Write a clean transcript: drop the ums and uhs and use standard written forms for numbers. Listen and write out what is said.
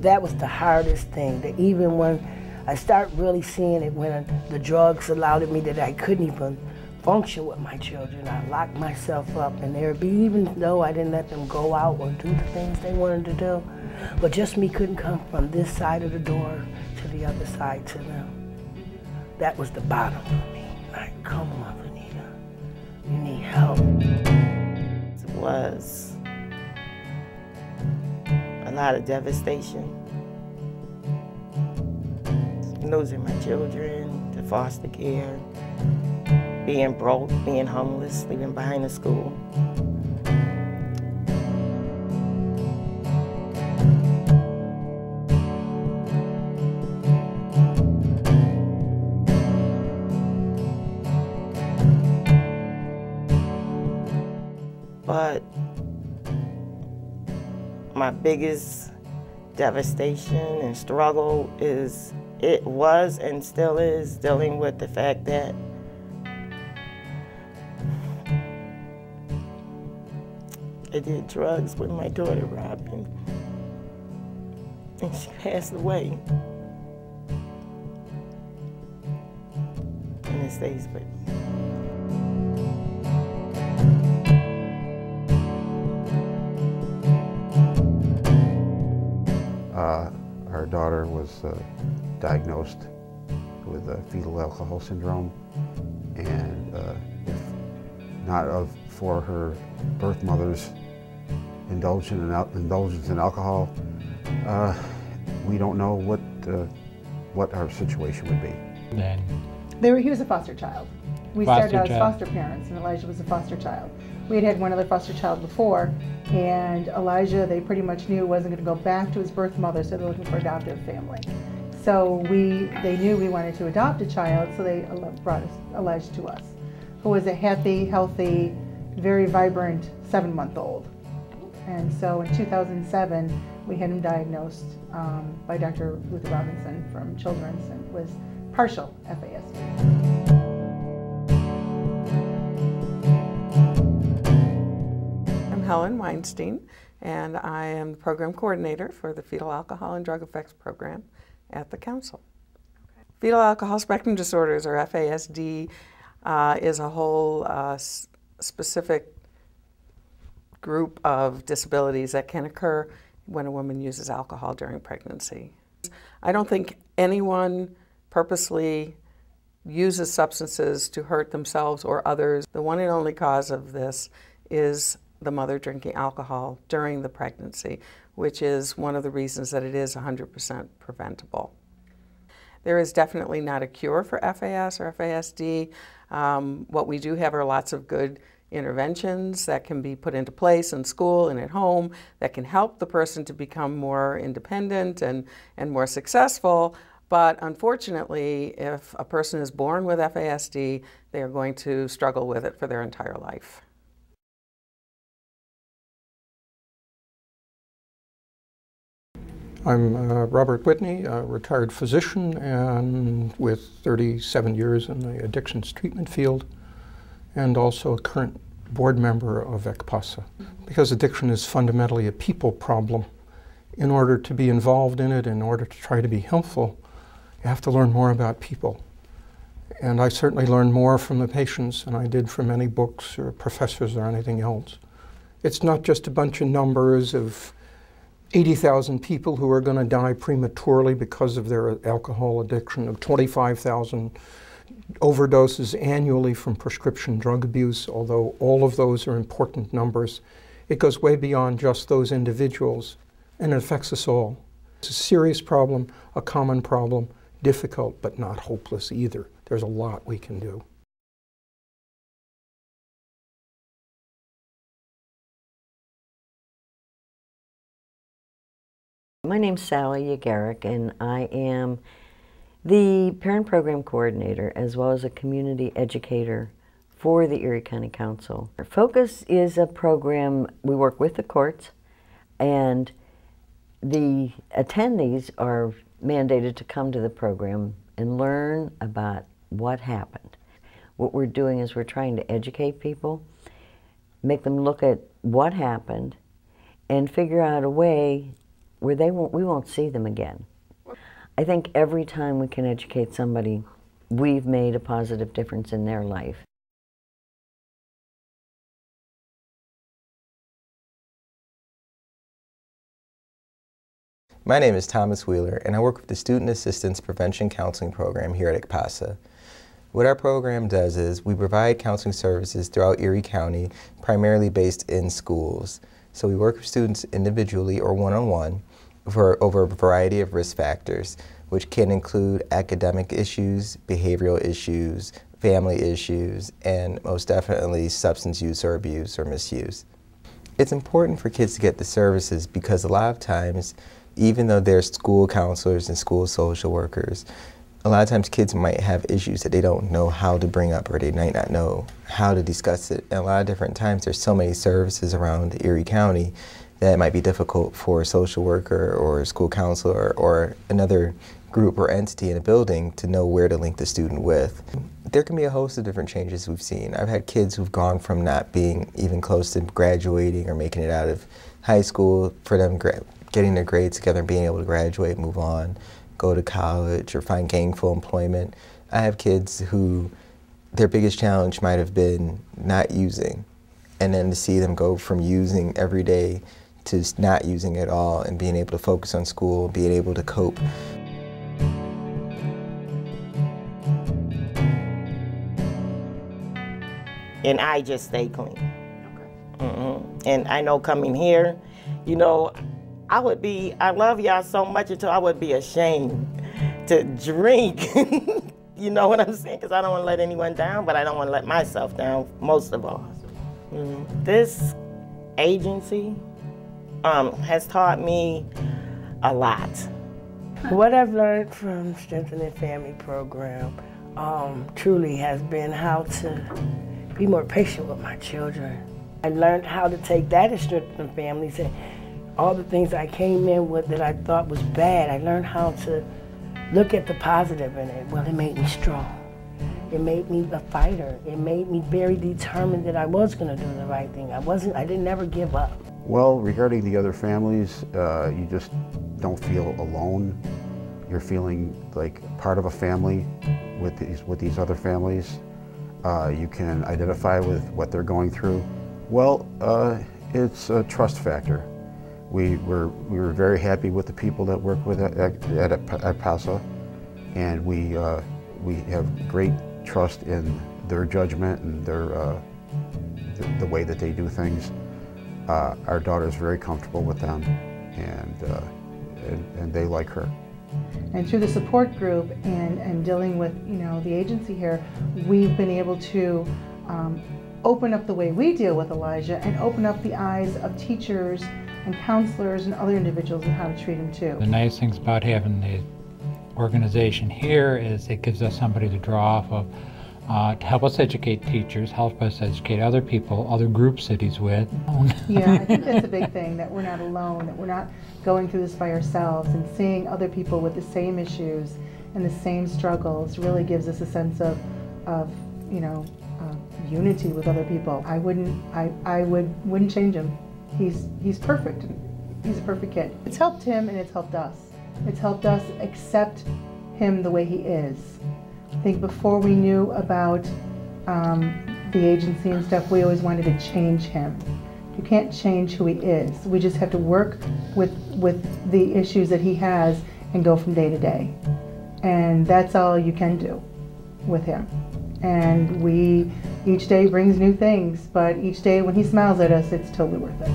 that was the hardest thing, that even when I start really seeing it, when the drugs allowed me that I couldn't even function with my children. I locked myself up, and there would be, even though I didn't let them go out or do the things they wanted to do, but just me couldn't come from this side of the door to the other side to them. That was the bottom for me. Like, come on, Vanita, you need help. It was a lot of devastation. Losing my children to foster care, being broke, being homeless, living behind the school. But my biggest devastation and struggle is, it was and still is, dealing with the fact that I did drugs with my daughter, Robin, and she passed away. And it stays with me. Our daughter was diagnosed with fetal alcohol syndrome, and if not for her birth mother's indulgence in alcohol, we don't know what our situation would be. He was a foster child. We started out as foster parents, and Elijah was a foster child. We had one other foster child before, and Elijah, they pretty much knew wasn't going to go back to his birth mother, so they're looking for adoptive family. So they knew we wanted to adopt a child, so they brought Elijah to us, who was a happy, healthy, very vibrant 7-month-old. And so in 2007, we had him diagnosed by Dr. Luther Robinson from Children's, and was partial FASD. I'm Helen Weinstein, and I am the program coordinator for the Fetal Alcohol and Drug Effects Program at the Council. Okay. Fetal Alcohol Spectrum Disorders, or FASD, is a whole specific group of disabilities that can occur when a woman uses alcohol during pregnancy. I don't think anyone purposely uses substances to hurt themselves or others. The one and only cause of this is the mother drinking alcohol during the pregnancy, which is one of the reasons that it is 100% preventable. There is definitely not a cure for FAS or FASD. What we do have are lots of good interventions that can be put into place in school and at home that can help the person to become more independent and more successful. But unfortunately, if a person is born with FASD, they are going to struggle with it for their entire life. I'm Robert Whitney, a retired physician and with 37 years in the addictions treatment field, and also a current board member of ECCCPASA. Because addiction is fundamentally a people problem, in order to be involved in it, in order to try to be helpful, you have to learn more about people. And I certainly learned more from the patients than I did from any books or professors or anything else. It's not just a bunch of numbers of 80,000 people who are going to die prematurely because of their alcohol addiction, of 25,000 overdoses annually from prescription drug abuse, although all of those are important numbers. It goes way beyond just those individuals, and it affects us all. It's a serious problem, a common problem, difficult but not hopeless either. There's a lot we can do. My name's Sally Yagaric, and I am the Parent Program Coordinator as well as a community educator for the Erie County Council. Our Focus is a program, we work with the courts, and the attendees are mandated to come to the program and learn about what happened. What we're doing is we're trying to educate people, make them look at what happened, and figure out a way where we won't see them again. I think every time we can educate somebody, we've made a positive difference in their life. My name is Thomas Wheeler, and I work with the Student Assistance Prevention Counseling Program here at ECCPASA. What our program does is we provide counseling services throughout Erie County, primarily based in schools. So we work with students individually or one-on-one over a variety of risk factors, which can include academic issues, behavioral issues, family issues, and most definitely substance use or abuse or misuse. It's important for kids to get the services because a lot of times, even though they're school counselors and school social workers, a lot of times kids might have issues that they don't know how to bring up or they might not know how to discuss it. And a lot of different times there's so many services around Erie County that it might be difficult for a social worker or a school counselor or another group or entity in a building to know where to link the student with. There can be a host of different changes we've seen. I've had kids who've gone from not being even close to graduating or making it out of high school, for them getting their grades together and being able to graduate, move on, go to college, or find gainful employment. I have kids who their biggest challenge might have been not using, and then to see them go from using every day to not using at all and being able to focus on school, being able to cope. And I just stay clean. And I know coming here, you know, I love y'all so much until I would be ashamed to drink. You know what I'm saying? Because I don't want to let anyone down, but I don't want to let myself down, most of all. This agency has taught me a lot. What I've learned from Strengthening Family Program truly has been how to be more patient with my children. I learned how to take that as Strengthening Families and all the things I came in with that I thought was bad. I learned how to look at the positive in it. Well, it made me strong. It made me a fighter. It made me very determined that I was going to do the right thing. I didn't ever give up. Well, regarding the other families, you just don't feel alone. You're feeling like part of a family with these other families. You can identify with what they're going through. Well, it's a trust factor. We were very happy with the people that work with at ECCPASA, and we have great trust in their judgment and the way that they do things. Our daughter's very comfortable with them, and they like her. And through the support group and dealing with, you know, the agency here, we've been able to open up the way we deal with Elijah and open up the eyes of teachers and counselors and other individuals on how to treat him too. The nice things about having the organization here is it gives us somebody to draw off of to help us educate teachers, help us educate other people, other groups that he's with. Yeah, I think that's a big thing, that we're not alone, that we're not going through this by ourselves, and seeing other people with the same issues and the same struggles really gives us a sense of you know, unity with other people. I wouldn't change him. He's perfect. He's a perfect kid. It's helped him and it's helped us. It's helped us accept him the way he is. I think before we knew about the agency and stuff, we always wanted to change him. You can't change who he is. We just have to work with the issues that he has and go from day to day. And that's all you can do with him. And each day brings new things, but each day when he smiles at us, it's totally worth it.